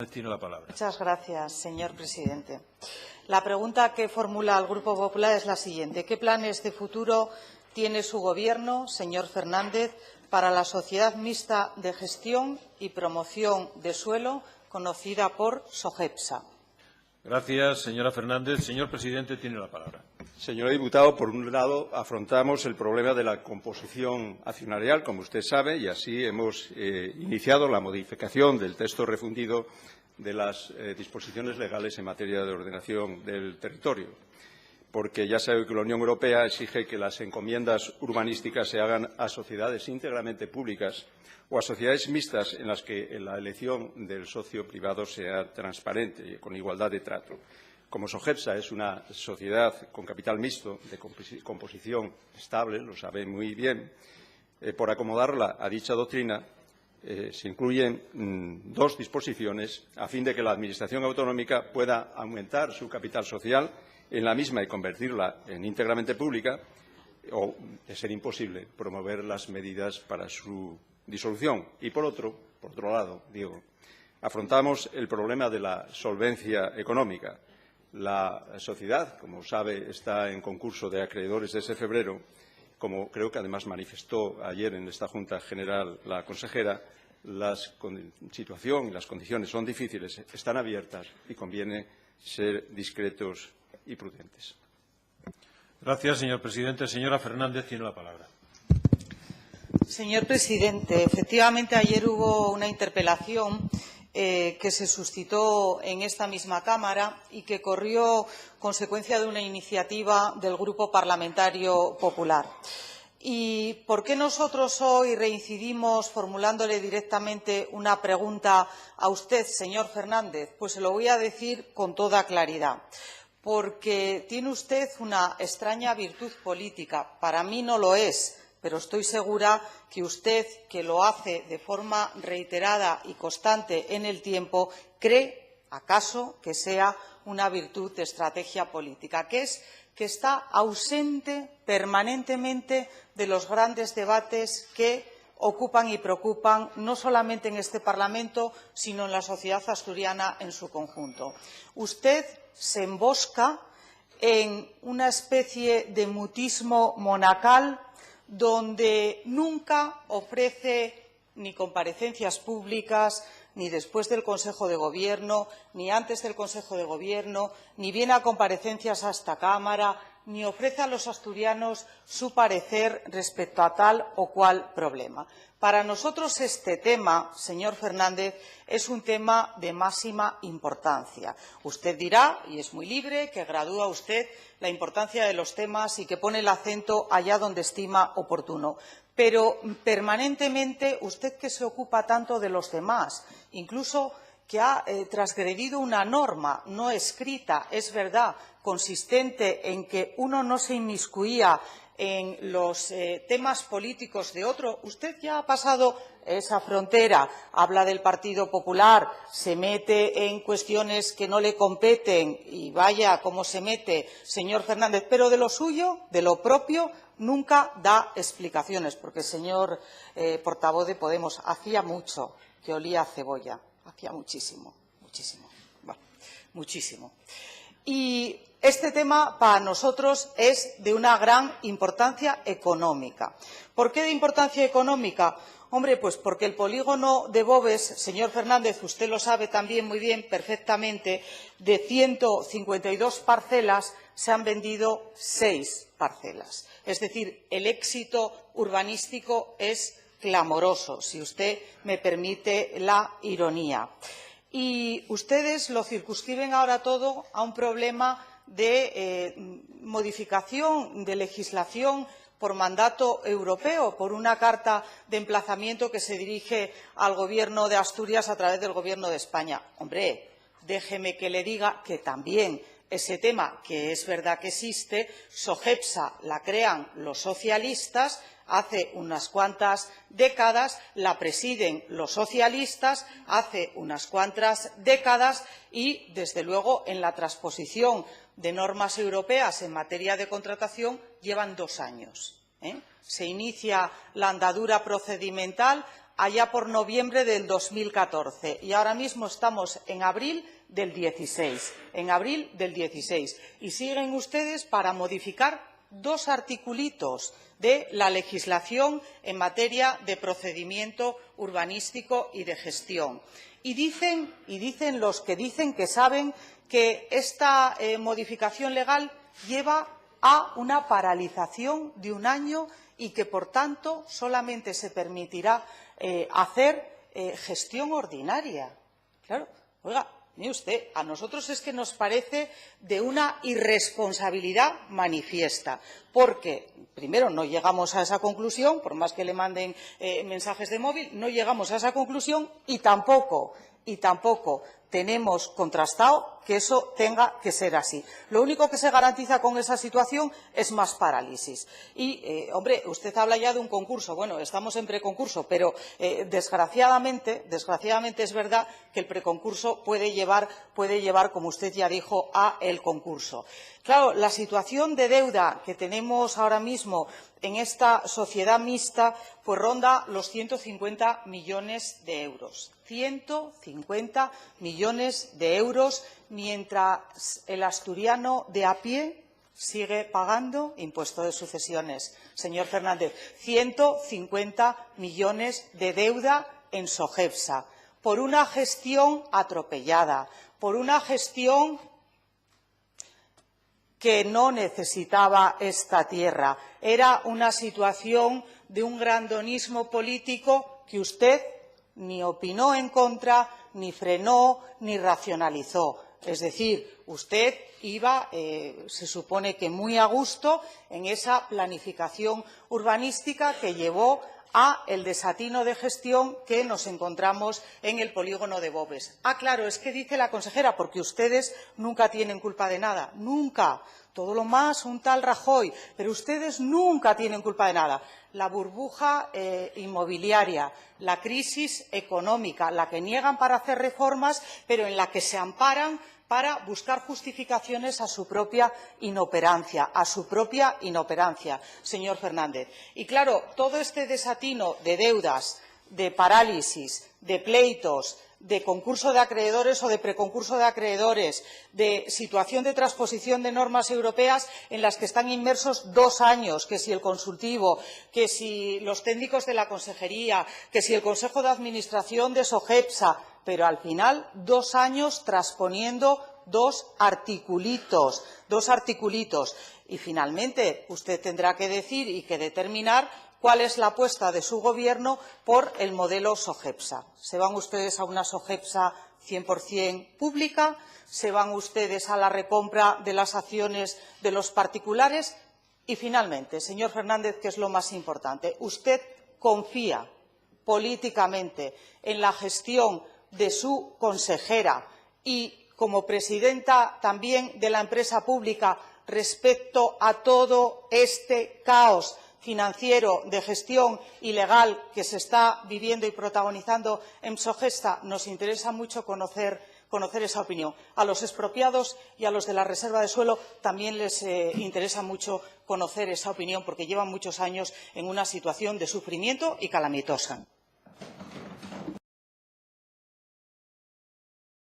Tiene la palabra. Muchas gracias, señor presidente. La pregunta que formula el Grupo Popular es la siguiente. ¿Qué planes de futuro tiene su Gobierno, señor Fernández, para la sociedad mixta de gestión y promoción de suelo, conocida por SOGEPSA? Gracias, señora Fernández. Señor presidente, tiene la palabra. Señor diputado, por un lado, afrontamos el problema de la composición accionarial, como usted sabe, y así hemos iniciado la modificación del texto refundido de las disposiciones legales en materia de ordenación del territorio, porque ya sabe que la Unión Europea exige que las encomiendas urbanísticas se hagan a sociedades íntegramente públicas o a sociedades mixtas en las que la elección del socio privado sea transparente y con igualdad de trato. Como SOGEPSA es una sociedad con capital mixto, de composición estable, lo sabe muy bien, por acomodarla a dicha doctrina, se incluyen dos disposiciones a fin de que la Administración autonómica pueda aumentar su capital social en la misma y convertirla en íntegramente pública, o, de ser imposible, promover las medidas para su disolución. Y, por otro lado, afrontamos el problema de la solvencia económica. La sociedad, como sabe, está en concurso de acreedores desde febrero, como creo que además manifestó ayer en esta Junta General la consejera. La situación y las condiciones son difíciles, están abiertas y conviene ser discretos y prudentes. Gracias, señor presidente. Señora Fernández, tiene la palabra. Señor presidente, efectivamente ayer hubo una interpelación que se suscitó en esta misma Cámara y que corrió consecuencia de una iniciativa del Grupo Parlamentario Popular. ¿Y por qué nosotros hoy reincidimos formulándole directamente una pregunta a usted, señor Fernández? Pues se lo voy a decir con toda claridad. Porque tiene usted una extraña virtud política. Para mí no lo es, pero estoy segura que usted, que lo hace de forma reiterada y constante en el tiempo, cree, acaso, que sea una virtud de estrategia política, que es que está ausente permanentemente de los grandes debates que ocupan y preocupan no solamente en este Parlamento, sino en la sociedad asturiana en su conjunto. Usted se embosca en una especie de mutismo monacal donde nunca ofrece ni comparecencias públicas, ni después del Consejo de Gobierno, ni antes del Consejo de Gobierno, ni viene a comparecencias a esta Cámara, ni ofrece a los asturianos su parecer respecto a tal o cual problema. Para nosotros este tema, señor Fernández, es un tema de máxima importancia. Usted dirá, y es muy libre, que gradúa usted la importancia de los temas y que pone el acento allá donde estima oportuno. Pero permanentemente usted, que se ocupa tanto de los demás, incluso que ha transgredido una norma no escrita, es verdad, consistente en que uno no se inmiscuía en los temas políticos de otro, usted ya ha pasado esa frontera, habla del Partido Popular, se mete en cuestiones que no le competen y vaya cómo se mete, señor Fernández, pero de lo suyo, de lo propio, nunca da explicaciones, porque el señor portavoz de Podemos hacía mucho que olía a cebolla, hacía muchísimo, bueno, muchísimo. Y este tema para nosotros es de una gran importancia económica. ¿Por qué de importancia económica? Hombre, pues porque el polígono de Boves, señor Fernández, usted lo sabe también muy bien, perfectamente, de 152 parcelas se han vendido 6 parcelas. Es decir, el éxito urbanístico es clamoroso, si usted me permite la ironía. Y ustedes lo circunscriben ahora todo a un problema de modificación de legislación por mandato europeo, por una carta de emplazamiento que se dirige al Gobierno de Asturias a través del Gobierno de España. Hombre, déjeme que le diga que también ese tema, que es verdad que existe, SOGEPSA la crean los socialistas, hace unas cuantas décadas, la presiden los socialistas hace unas cuantas décadas y, desde luego, en la transposición de normas europeas en materia de contratación llevan 2 años. Se inicia la andadura procedimental allá por noviembre del 2014 y ahora mismo estamos en abril del 16. Y siguen ustedes para modificar 2 articulitos de la legislación en materia de procedimiento urbanístico y de gestión. Y dicen los que dicen que saben que esta modificación legal lleva a una paralización de 1 año y que, por tanto, solamente se permitirá hacer gestión ordinaria. Claro, oiga, mire usted, a nosotros es que nos parece de una irresponsabilidad manifiesta, porque, primero, no llegamos a esa conclusión, por más que le manden mensajes de móvil, no llegamos a esa conclusión y tampoco tenemos contrastado que eso tenga que ser así. Lo único que se garantiza con esa situación es más parálisis. Y, hombre, usted habla ya de un concurso. Bueno, estamos en preconcurso, pero desgraciadamente es verdad que el preconcurso puede llevar, como usted ya dijo, a el concurso. Claro, la situación de deuda que tenemos ahora mismo en esta sociedad mixta pues ronda los 150 millones de euros. 150 millones de euros, mientras el asturiano de a pie sigue pagando impuesto de sucesiones. Señor Fernández, 150 millones de deuda en Sogepsa, por una gestión atropellada, por una gestión que no necesitaba esta tierra. Era una situación de un grandonismo político que usted ni opinó en contra, ni frenó, ni racionalizó. Es decir, usted iba, se supone que muy a gusto, en esa planificación urbanística que llevó a el desatino de gestión que nos encontramos en el polígono de Boves. Ah, claro, es que dice la consejera, porque ustedes nunca tienen culpa de nada, nunca. Todo lo más un tal Rajoy, pero ustedes nunca tienen culpa de nada. La burbuja inmobiliaria, la crisis económica, la que niegan para hacer reformas, pero en la que se amparan para buscar justificaciones a su propia inoperancia, señor Fernández. Y claro, todo este desatino de deudas, de parálisis, de pleitos, de concurso de acreedores o de preconcurso de acreedores, de situación de transposición de normas europeas en las que están inmersos 2 años, que si el consultivo, que si los técnicos de la consejería, que si el Consejo de Administración de Sogepsa, pero al final 2 años transponiendo 2 articulitos. Y finalmente usted tendrá que decir y que determinar cuál es la apuesta de su Gobierno por el modelo Sogepsa. ¿Se van ustedes a una Sogepsa 100% pública? ¿Se van ustedes a la recompra de las acciones de los particulares? Y finalmente, señor Fernández, que es lo más importante, ¿usted confía políticamente en la gestión de su consejera y como presidenta también de la empresa pública respecto a todo este caos financiero de gestión ilegal que se está viviendo y protagonizando en Sogepsa? Nos interesa mucho conocer esa opinión. A los expropiados y a los de la reserva de suelo también les interesa mucho conocer esa opinión, porque llevan muchos años en una situación de sufrimiento y calamitosa.